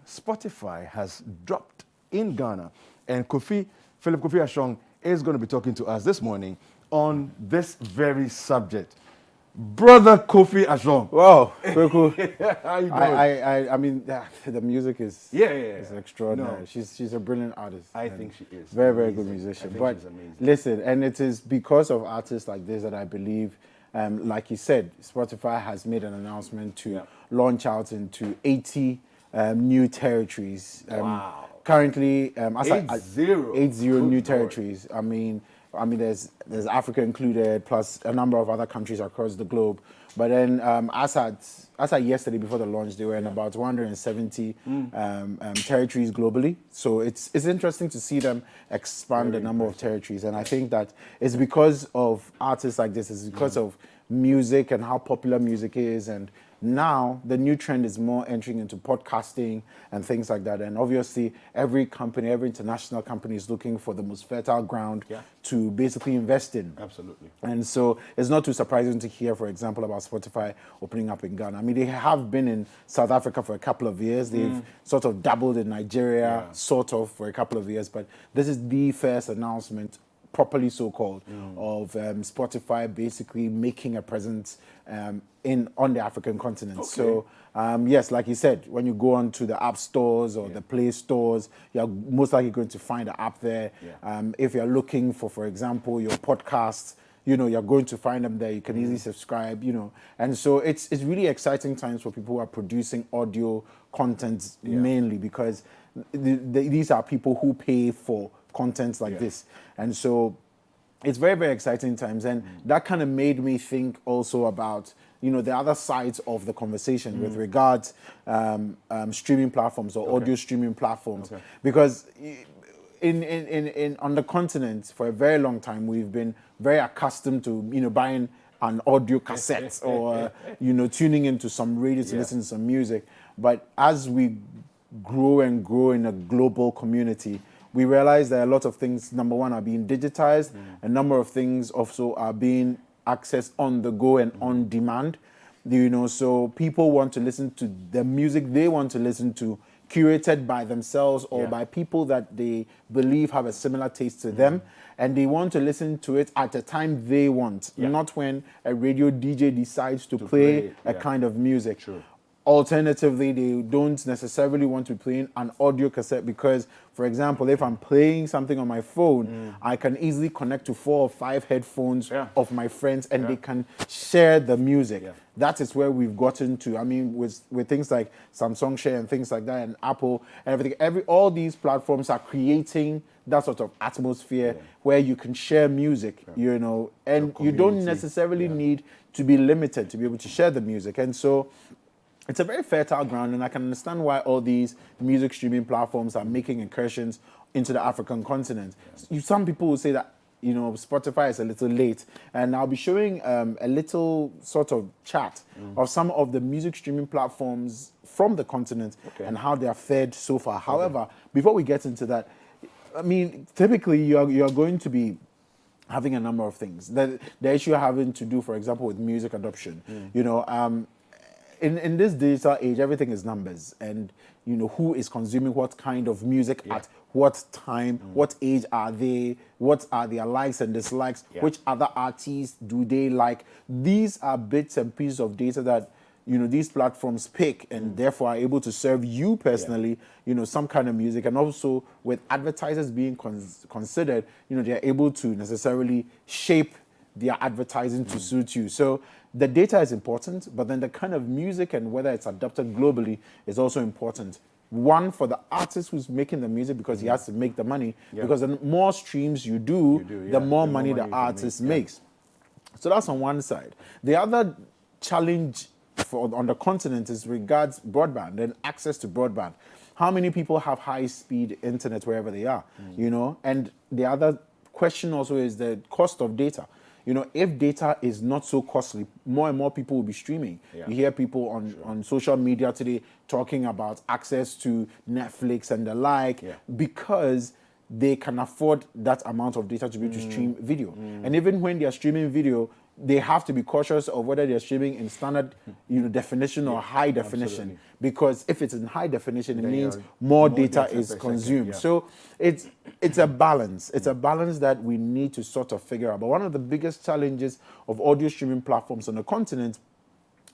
Spotify has dropped in Ghana, and Philip Kofi Ashong is going to be talking to us this morning on this very subject. Brother Kofi Ashong. Wow, very cool. How you doing? I mean, the music is is extraordinary. No. She's a brilliant artist. I think she is. Very, very Amazing. good musician. I think But she's amazing. listen, and it is because of artists like this that I believe, like you said, Spotify has made an announcement to launch out into 80 new territories. Wow. Currently, 80. new Good territories. I mean, there's Africa included, plus a number of other countries across the globe. But then, as at yesterday before the launch, they were in about 170 territories globally. So it's interesting to see them expand the number of territories, and I think that it's because of artists like this. It's because of music and how popular music is, and now the new trend is more entering into podcasting and things like that. And obviously, every company, every international company is looking for the most fertile ground to basically invest in. Absolutely. And so it's not too surprising to hear, for example, about Spotify opening up in Ghana. I mean, they have been in South Africa for a couple of years. They've sort of dabbled in Nigeria, sort of, for a couple of years. But this is the first announcement, properly so-called, of Spotify basically making a presence on the African continent. Okay. So yes, like you said, when you go onto the app stores or the Play stores, you're most likely going to find the app there. If you're looking for example, your podcasts, you're going to find them there. You can easily subscribe, and so it's really exciting times for people who are producing audio content mainly, because these are people who pay for content like this, and so it's very, very exciting times. And that kind of made me think also about the other sides of the conversation with regards streaming platforms or audio streaming platforms, because in on the continent for a very long time we've been very accustomed to buying an audio cassette or tuning into some radio to listen to some music. But as we grow and grow in a global community, we realize that a lot of things, number one, are being digitized. A number of things also are being accessed on the go and on demand. So people want to listen to the music they want to listen to, curated by themselves or by people that they believe have a similar taste to them, and they want to listen to it at a time they want, not when a radio DJ decides to play a kind of music. True. Alternatively, they don't necessarily want to be playing an audio cassette because, for example, if I'm playing something on my phone, I can easily connect to 4 or 5 headphones of my friends, and they can share the music. That is where we've gotten to. I mean, with things like Samsung Share and things like that, and Apple and everything. All these platforms are creating that sort of atmosphere where you can share music, and you don't necessarily need to be limited to be able to share the music. And so it's a very fertile ground, and I can understand why all these music streaming platforms are making incursions into the African continent. Some people will say that Spotify is a little late, and I'll be showing a little sort of chart of some of the music streaming platforms from the continent and how they are fared so far. However, before we get into that, I mean, typically you're going to be having a number of things. The issue having to do, for example, with music adoption. In this digital age, everything is numbers, and who is consuming what kind of music at what time, what age are they, what are their likes and dislikes, which other artists do they like. These are bits and pieces of data that these platforms pick, and therefore are able to serve you personally some kind of music. And also with advertisers being considered, they're able to necessarily shape their advertising to suit you. So the data is important, but then the kind of music and whether it's adopted globally is also important. One, for the artist who's making the music, because he has to make the money, because the more streams you do, the more money the artist makes. So that's on one side. The other challenge on the continent is regards broadband and access to broadband. How many people have high-speed internet wherever they are, And the other question also is the cost of data. If data is not so costly, more and more people will be streaming. You hear people on social media today talking about access to Netflix and the like, because they can afford that amount of data to be able to stream video. And even when they are streaming video, they have to be cautious of whether they're streaming in standard, definition or high definition. absolutely. Because if it's in high definition, it Then means you're more more data data is per second, consumed. yeah. So it's a balance. It's a balance that we need to sort of figure out. But one of the biggest challenges of audio streaming platforms on the continent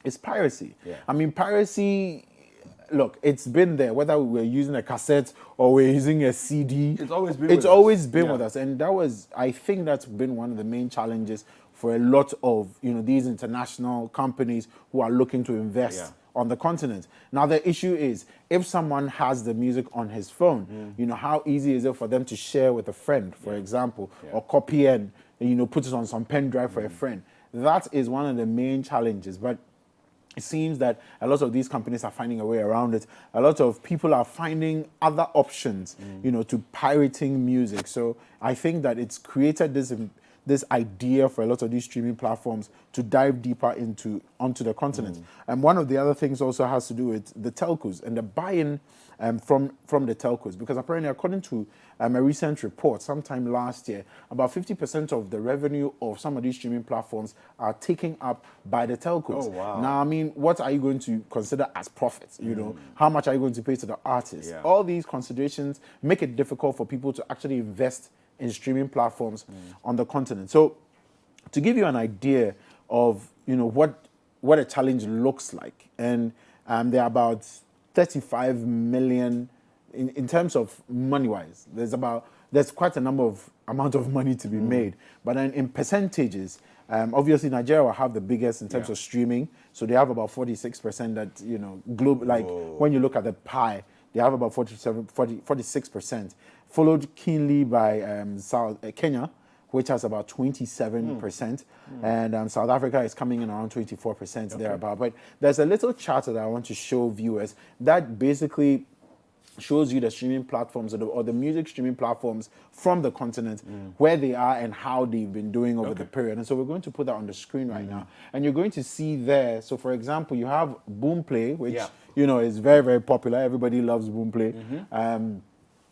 is piracy. Yeah. I mean, piracy, look, it's been there, whether we're using a cassette or we're using a CD. It's always been It's with us. always been Yeah. with us. And I think that's been one of the main challenges for a lot of, these international companies who are looking to invest Yeah. on the continent. Now, the issue is, if someone has the music on his phone, how easy is it for them to share with a friend, for example, or copy and, put it on some pen drive for a friend? That is one of the main challenges. But it seems that a lot of these companies are finding a way around it. A lot of people are finding other options, to pirating music. So I think that it's created this idea for a lot of these streaming platforms to dive deeper onto the continent. And one of the other things also has to do with the telcos and the buy-in from the telcos, because apparently, according to a recent report sometime last year, about 50% of the revenue of some of these streaming platforms are taken up by the telcos. Oh, wow. Now, I mean, what are you going to consider as profits? How much are you going to pay to the artists? Yeah. All these considerations make it difficult for people to actually invest in streaming platforms on the continent. So, to give you an idea of what a challenge looks like, and there are about 35 million in terms of money-wise. There's quite a amount of money to be made, but then in percentages, obviously Nigeria will have the biggest in terms of streaming. So they have about 46% that global. Like when you look at the pie, they have about 46%, followed keenly by Kenya, which has about 27%, and South Africa is coming in around 24% thereabout. But there's a little chart that I want to show viewers that basically shows you the streaming platforms or the music streaming platforms from the continent, where they are and how they've been doing over the period. And so we're going to put that on the screen right now. And you're going to see there, so for example, you have Boomplay, which is very, very popular. Everybody loves Boomplay.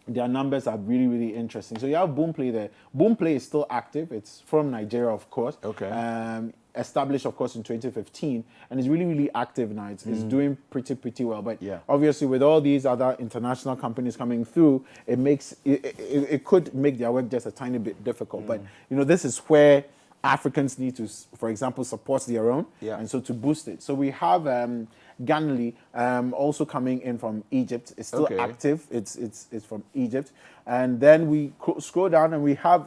Their numbers are really, really interesting. So you have Boomplay there. Boomplay is still active. It's from Nigeria, of course. Okay. Established, of course, in 2015, and it's really, really active now. It's doing pretty well. But obviously, with all these other international companies coming through, it could make their work just a tiny bit difficult. But this is where Africans need to, for example, support their own, and so to boost it. So we have Ganley also coming in from Egypt. It's still active. It's from Egypt, and then we scroll down and we have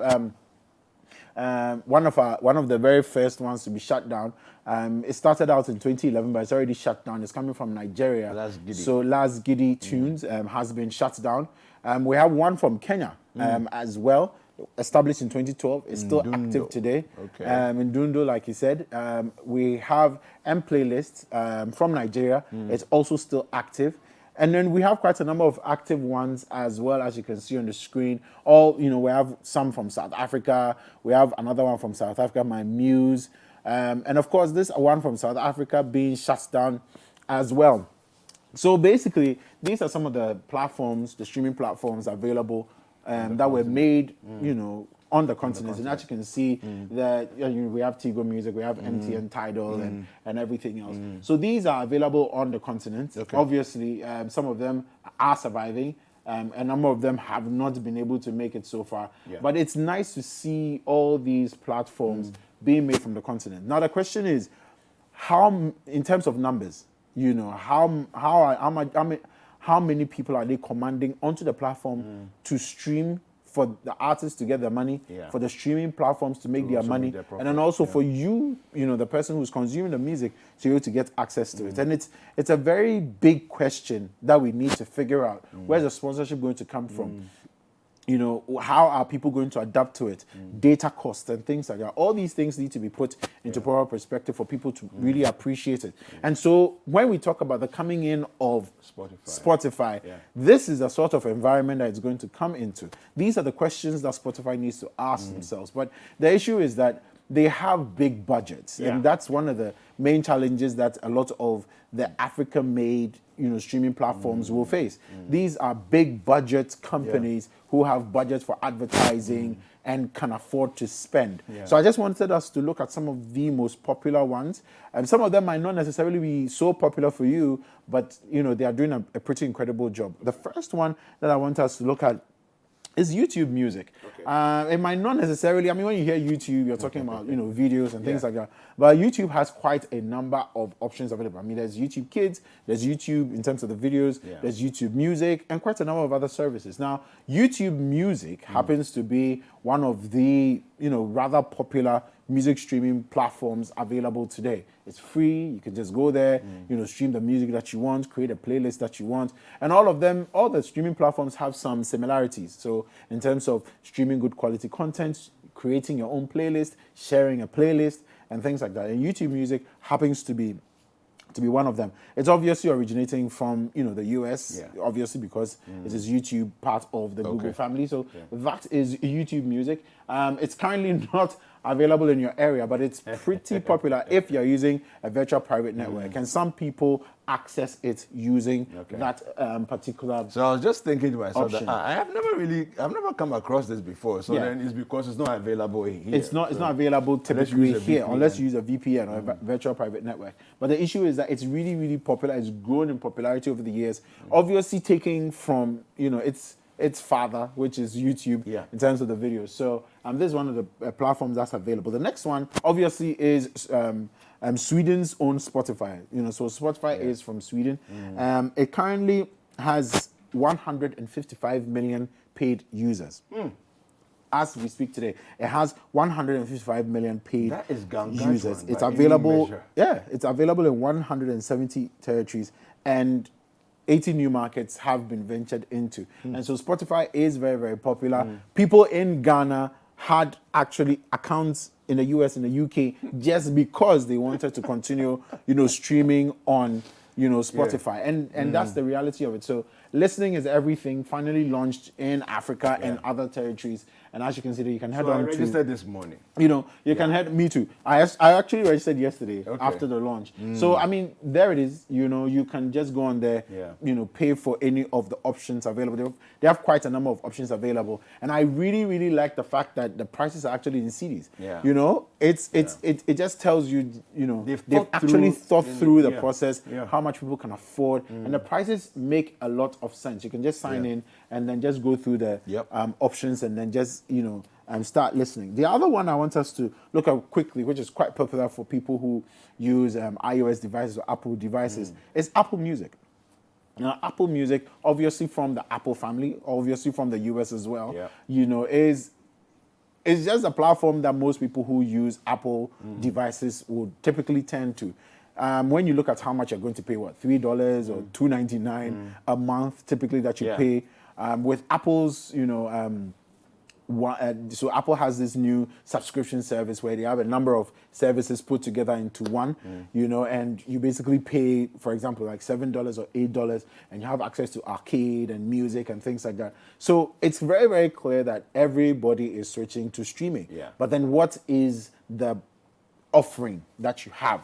one of the very first ones to be shut down. It started out in 2011, but it's already shut down. It's coming from Nigeria. Laz Gidi. So Laz Gidi Tunes has been shut down. We have one from Kenya as well, established in 2012. It's still active today. In Dundo, like you said. We have M-Playlist from Nigeria. It's also still active. And then we have quite a number of active ones as well, as you can see on the screen. We have some from South Africa. We have another one from South Africa, My Muse. And of course, this one from South Africa being shut down as well. So basically, these are some of the platforms, the streaming platforms available that were made, on the continent. And as you can see, that we have Tigo Music, we have MTN Tidal, and everything else. So these are available on the continent. Obviously, some of them are surviving. A number of them have not been able to make it so far. But it's nice to see all these platforms being made from the continent. Now the question is, how, in terms of numbers, how many people are they commanding onto the platform to stream, for the artists to get their money, for the streaming platforms to make their money, and then also for you, the person who's consuming the music, to be able to get access to it. And it's a very big question that we need to figure out. Where's the sponsorship going to come from? How are people going to adapt to it? Data costs and things like that. All these things need to be put into proper perspective for people to really appreciate it. And so when we talk about the coming in of Spotify, this is the sort of environment that it's going to come into. These are the questions that Spotify needs to ask themselves. But the issue is that they have big budgets, Yeah. and that's one of the main challenges that a lot of the Africa-made, streaming platforms will face. These are big budget companies who have budgets for advertising and can afford to spend. Yeah. So I just wanted us to look at some of the most popular ones, and some of them might not necessarily be so popular for you, but they are doing a pretty incredible job. The first one that I want us to look at is YouTube Music. It might not necessarily, when you hear YouTube, you're talking about, videos and things like that. But YouTube has quite a number of options available. There's YouTube Kids, there's YouTube in terms of the videos, there's YouTube Music, and quite a number of other services. Now, YouTube Music happens to be one of the, rather popular music streaming platforms available today. It's free. You can just go there, stream the music that you want, create a playlist that you want. And all the streaming platforms have some similarities. So in terms of streaming good quality content, creating your own playlist, sharing a playlist, and things like that. And YouTube Music happens to be one of them. It's obviously originating from the US, obviously because it is YouTube, part of the Google family. So that is YouTube Music. It's currently not available in your area, but it's pretty popular if you're using a virtual private network. And some people access it using that particular. So I was just thinking to myself option. that I've never come across this before. So then it's because it's not available here. It's not available typically use a here VPN. unless you use a VPN or a virtual private network. But the issue is that it's really, really popular. It's grown in popularity over the years. Obviously taking from, its father, which is YouTube, in terms of the videos. So this is one of the platforms that's available. The next one, obviously, is Sweden's own Spotify. So Spotify is from Sweden. It currently has 155 million paid users. As we speak today, it has 155 million paid That is gargantuan users. It's by any available. measure. Yeah, it's available in 170 territories, and 80 new markets have been ventured into. And so Spotify is very, very popular. People in Ghana had actually accounts in the US and the UK just because they wanted to continue, streaming on, Spotify. And that's the reality of it. So listening is everything. Finally launched in Africa and other territories. And as you can see, you can head So I on registered this morning. you can head. Me too. I actually registered yesterday after the launch. So there it is. You can just go on there. Pay for any of the options available. They have quite a number of options available, and I really, really like the fact that the prices are actually in CDs. It just tells you. They've actually thought through the process, how much people can afford, and the prices make a lot of sense. You can just sign in and then just go through the options and then just start listening. The other one I want us to look at quickly, which is quite popular for people who use iOS devices or Apple devices, is Apple Music. Now, Apple Music, obviously from the Apple family, obviously from the US as well, is just a platform that most people who use Apple devices would typically tend to. When you look at how much you're going to pay, $3 or $2.99 a month, typically that you pay. With Apple's, so Apple has this new subscription service where they have a number of services put together into one, and you basically pay, for example, like $7 or $8, and you have access to arcade and music and things like that. So it's very, very clear that everybody is switching to streaming. But then what is the offering that you have?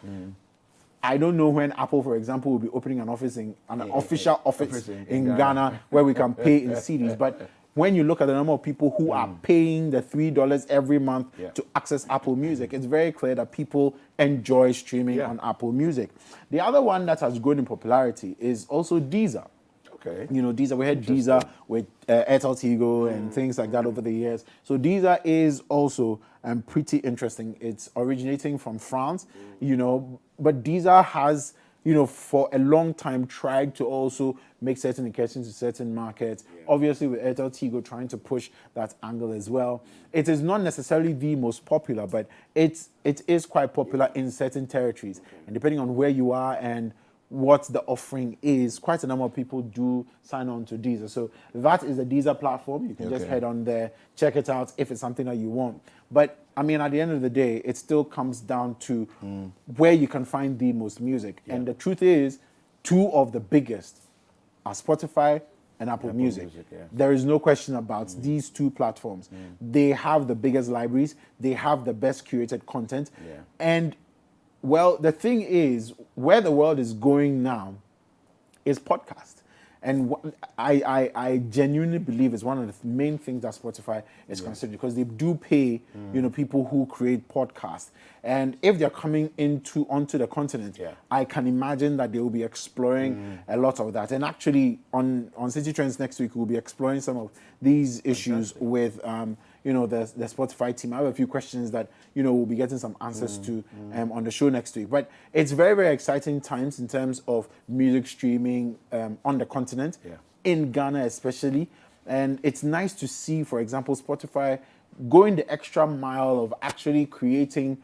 I don't know when Apple, for example, will be opening an official office in Ghana where we can pay in CDs. But when you look at the number of people who are paying the $3 every month to access Apple Music, it's very clear that people enjoy streaming on Apple Music. The other one that has grown in popularity is also Deezer. Deezer, we had Deezer with Airtel Tigo and things like that over the years. So Deezer is also pretty interesting. It's originating from France, but Deezer has, for a long time tried to also make certain incursions to certain markets. Obviously with Airtel Tigo trying to push that angle as well. It is not necessarily the most popular, but it is quite popular in certain territories. And depending on where you are and what the offering is, quite a number of people do sign on to Deezer. So that is the Deezer platform. You can just head on there, check it out if it's something that you want. But at the end of the day, it still comes down to where you can find the most music. And the truth is, two of the biggest are Spotify and Apple Music. Yeah. There is no question about these two platforms. They have the biggest libraries, they have the best curated content, Yeah. and well, the thing is, where the world is going now is podcast. And I genuinely believe it's one of the main things that Spotify is considering, because they do pay, people who create podcasts. And if they're coming onto the continent, I can imagine that they will be exploring a lot of that. And actually, on City Trends next week, we'll be exploring some of these issues with the Spotify team. I have a few questions that we'll be getting some answers to on the show next week. But it's very, very exciting times in terms of music streaming on the continent, in Ghana especially. And it's nice to see, for example, Spotify going the extra mile of actually creating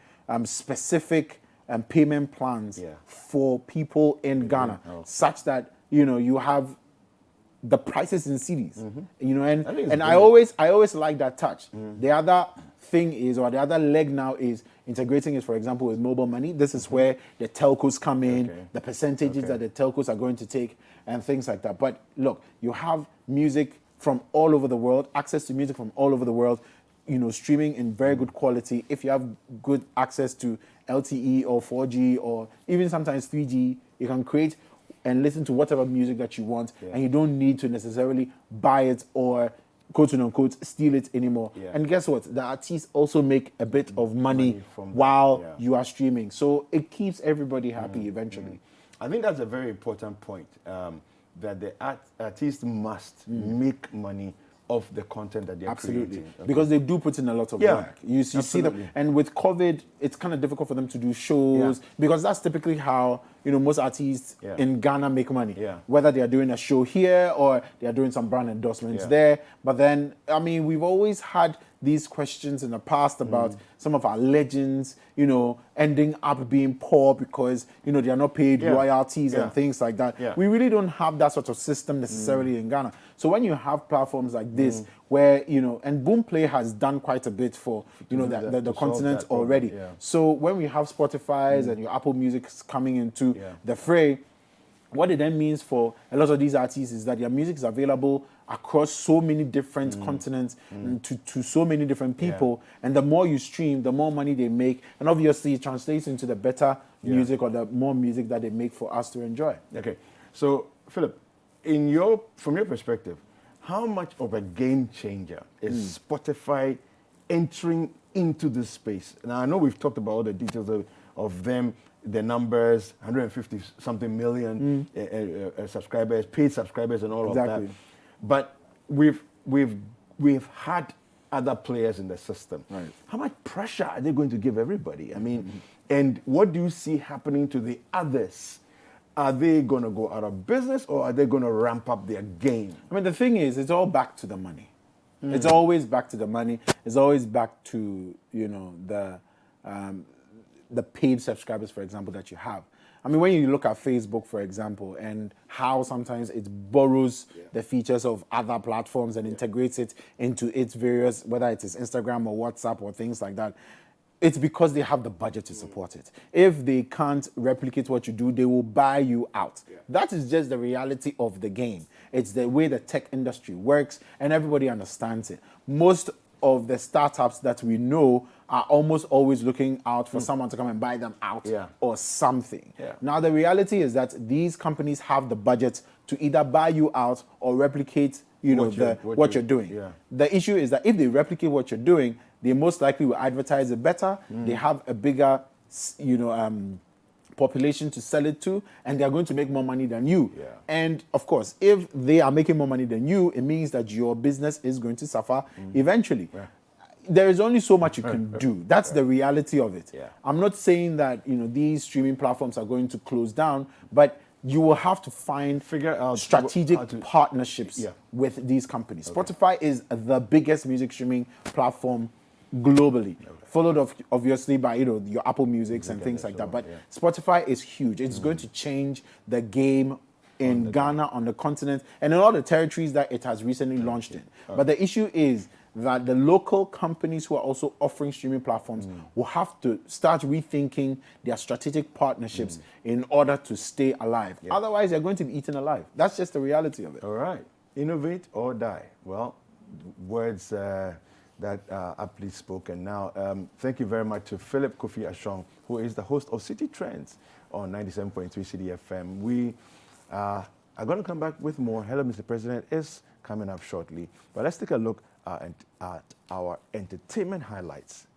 specific payment plans for people in Ghana, such that you have the prices in CDs, and I always like that touch. The other thing is, or the other leg now is integrating it, for example, with mobile money. This is where the telcos come in, the percentages that the telcos are going to take, and things like that. But look, you have music from all over the world, access to music from all over the world, streaming in very good quality. If you have good access to LTE or 4G or even sometimes 3G, you can create and listen to whatever music that you want, and you don't need to necessarily buy it or quote unquote steal it anymore. And guess what? The artists also make a bit of money from while you are streaming, so it keeps everybody happy eventually. I think that's a very important point, that the artists must make money of the content that they're creating. Because they do put in a lot of work. You see them, and with COVID, it's kind of difficult for them to do shows, because that's typically how most artists in Ghana make money. Whether they are doing a show here or they are doing some brand endorsements there. But then, I mean, we've always had these questions in the past about some of our legends, ending up being poor because, they are not paid royalties and things like that. We really don't have that sort of system necessarily in Ghana. So when you have platforms like this, where, and Boomplay has done quite a bit for, the continent already. So when we have Spotify's and your Apple Music's coming into the fray, what it then means for a lot of these artists is that their music is available across so many different continents and to so many different people. And the more you stream, the more money they make. And obviously it translates into the better music, or the more music that they make for us to enjoy. Okay. So, Philip, from your perspective, how much of a game changer is Spotify entering into this space? Now, I know we've talked about all the details of them, the numbers, 150 something million subscribers, paid subscribers, and all of that. But we've had other players in the system. How much pressure are they going to give everybody? I mean, and what do you see happening to the others? Are they going to go out of business, or are they going to ramp up their game? I mean, the thing is, it's all back to the money. It's always back to the money. It's always back to the paid subscribers, for example, that you have. I mean, when you look at Facebook, for example, and how sometimes it borrows the features of other platforms and integrates it into its various, whether it is Instagram or WhatsApp or things like that, it's because they have the budget to support it. If they can't replicate what you do, they will buy you out. That is just the reality of the game. It's the way the tech industry works, and everybody understands it. Most of the startups that we know are almost always looking out for someone to come and buy them out or something. Now, the reality is that these companies have the budget to either buy you out or replicate what you're doing. The issue is that if they replicate what you're doing, they most likely will advertise it better. They have a bigger, population to sell it to, and they're going to make more money than you. And of course, if they are making more money than you, it means that your business is going to suffer eventually. There is only so much you can do. That's the reality of it. I'm not saying that these streaming platforms are going to close down, but you will have to figure out strategic partnerships with these companies. Spotify is the biggest music streaming platform globally, followed obviously by your Apple Musics and things like that. But Spotify is huge. It's going to change the game in Ghana, on the continent, and in all the territories that it has recently launched in. But the issue is that the local companies who are also offering streaming platforms will have to start rethinking their strategic partnerships in order to stay alive. Otherwise, they're going to be eaten alive. That's just the reality of it. All right. Innovate or die. Well, words that are aptly spoken. Now, thank you very much to Philip Kofi Ashong, who is the host of City Trends on 97.3 City FM. We are going to come back with more. Hello, Mr. President is coming up shortly. But let's take a look at our entertainment highlights.